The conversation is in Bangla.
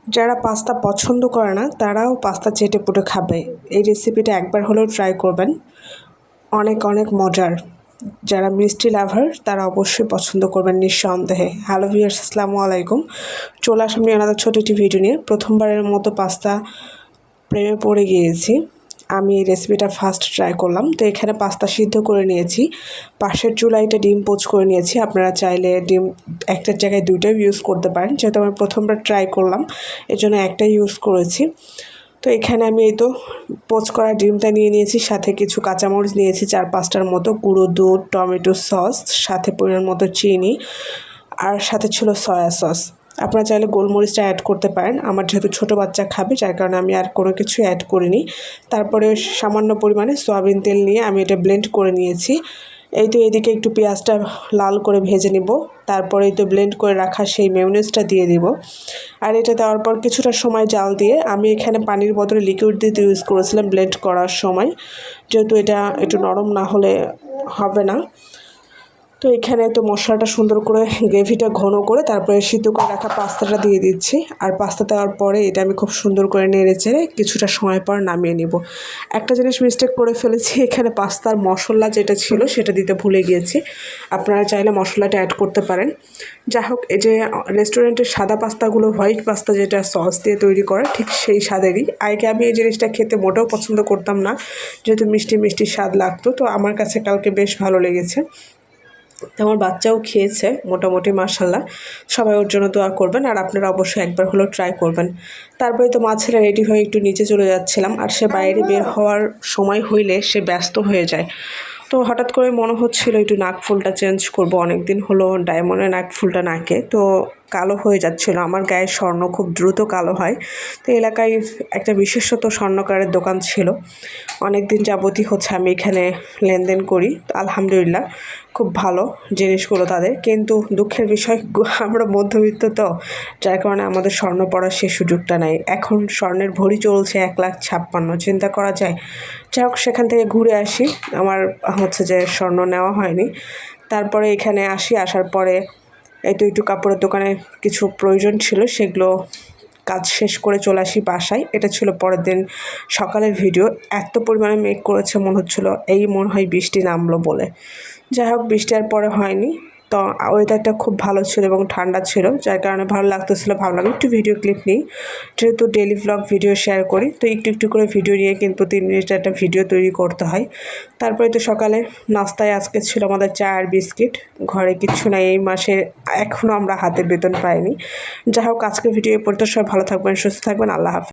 যারা পাস্তা পছন্দ করে না তারাও পাস্তা চেটেপুটে খাবে। এই রেসিপিটা একবার হলেও ট্রাই করবেন, অনেক অনেক মজার। যারা মিষ্টি লাভার তারা অবশ্যই পছন্দ করবেন নিঃসন্দেহে। হ্যালো ভিউয়ার্স, আসসালামু আলাইকুম। চলে আসলাম আলাদা ছোটো একটি ভিডিও নিয়ে। প্রথমবারের মতো পাস্তা প্রেমে পড়ে গিয়েছি। আমি এই রেসিপিটা ফার্স্ট ট্রাই করলাম। তো এখানে পাস্তা সিদ্ধ করে নিয়েছি, পাশের চুলাইটা ডিম পোচ করে নিয়েছি। আপনারা চাইলে ডিম একটার জায়গায় দুইটাও ইউজ করতে পারেন, যেহেতু আমি প্রথমবার ট্রাই করলাম এজন্য একটাই ইউজ করেছি। তো এখানে আমি এই তো পোচ করা ডিমটা নিয়ে নিয়েছি, সাথে কিছু কাঁচামরিচ নিয়েছি 4-5টার মতো, গুঁড়ো দুধ, টমেটো সস, সাথে পরিমাণ মতো চিনি, আর সাথে ছিল সয়া সস। আপনারা চাইলে গোলমরিচটা অ্যাড করতে পারেন। আমার যেহেতু ছোটো বাচ্চা খাবে যার কারণে আমি আর কোনো কিছু অ্যাড করিনি। তারপরে সামান্য পরিমাণে সয়াবিন তেল নিয়ে আমি এটা ব্লেন্ড করে নিয়েছি। এই তো এদিকে একটু পেঁয়াজটা লাল করে ভেজে নিব। তারপরে এই তো ব্লেন্ড করে রাখা সেই মেয়োনেজটা দিয়ে দিব। আর এটা দেওয়ার পর কিছুটা সময় জাল দিয়ে আমি এখানে পানির বদলে লিকুইড দিতে ইউজ করেছিলাম ব্লেন্ড করার সময়, যেহেতু এটা একটু নরম না হলে হবে না। তো এখানে তো মশলাটা সুন্দর করে গ্রেভিটা ঘন করে তারপরে সিদ্ধ করে রাখা পাস্তাটা দিয়ে দিচ্ছি। আর পাস্তা দেওয়ার পরে এটা আমি খুব সুন্দর করে নেড়ে চেড়ে কিছুটা সময় পর নামিয়ে নিব। একটা জিনিস মিস্টেক করে ফেলেছি, এখানে পাস্তার মশলা যেটা ছিল সেটা দিতে ভুলে গিয়েছি। আপনারা চাইলে মশলাটা অ্যাড করতে পারেন। যাই হোক, এই যে রেস্টুরেন্টের সাদা পাস্তাগুলো, হোয়াইট পাস্তা যেটা সস দিয়ে তৈরি করে, ঠিক সেই স্বাদেরই। আগে আমি এই জিনিসটা খেতে মোটেও পছন্দ করতাম না, যেহেতু মিষ্টি মিষ্টি স্বাদ লাগতো। তো আমার কাছে কালকে বেশ ভালো লেগেছে। আমার বাচ্চাও খেয়েছে মোটামুটি, মাশাল্লাহ। সবাই ওর জন্য দোয়া করবেন, আর আপনারা অবশ্যই একবার হলেও ট্রাই করবেন। তারপরে তো মা ছেলে রেডি হয়ে একটু নিচে চলে যাচ্ছিলাম, আর সে বাইরে বের হওয়ার সময় হইলে সে ব্যস্ত হয়ে যায়। তো হঠাৎ করে মনে হচ্ছিল একটু নাকফুলটা চেঞ্জ করব। অনেক দিন হলো ডায়মন্ডের নাকফুলটা নাকে তো কালো হয়ে যাচ্ছিলো। আমার গায়ের স্বর্ণ খুব দ্রুত কালো হয়। তো এলাকায় একটা বিশেষত স্বর্ণকারের দোকান ছিল, অনেক দিন যাবতই হচ্ছে আমি এখানে লেনদেন করি। আলহামদুলিল্লাহ খুব ভালো জিনিসগুলো তাদের, কিন্তু দুঃখের বিষয় আমরা মধ্যবিত্ত, তো যার কারণে আমাদের স্বর্ণ পরার সে সুযোগটা নাই। এখন স্বর্ণের ভরি চলছে 1,56,000, চিন্তা করা যায়। যাই হোক, সেখান থেকে ঘুরে আসি, আমার হচ্ছে যে স্বর্ণ নেওয়া হয়নি। তারপরে এখানে আসার পরে এই তো একটু কাপড়ের দোকানে কিছু প্রয়োজন ছিল, সেগুলো কাজ শেষ করে চলে আসি বাসায়। এটা ছিল পরের দিন সকালের ভিডিও। এত পরিমাণে মেঘ করেছে, মনে হচ্ছিলো মনে হয় বৃষ্টি নামলো বলে। যাই হোক, বৃষ্টি আর পরে হয়নি। তো ওয়েদারটা খুব ভালো ছিল এবং ঠান্ডা ছিল, যার কারণে ভালো লাগতেছিলো। ভাবলাম একটু ভিডিও ক্লিপ নিই, যেহেতু ডেলি ভ্লগ ভিডিও শেয়ার করি, তো একটু একটু করে ভিডিও নিয়ে কিন্তু 3 মিনিটের একটা ভিডিও তৈরি করতে হয়। তারপরে তো সকালে নাস্তায় আজকে ছিল আমাদের চা আর বিস্কিট। ঘরে কিচ্ছু নাই, এই মাসে এখনও আমরা হাতে বেতন পাইনি। যাই হোক, আজকের ভিডিও এ পর্যন্ত। সবাই ভালো থাকবেন, সুস্থ থাকবেন, আল্লাহ হাফেজ।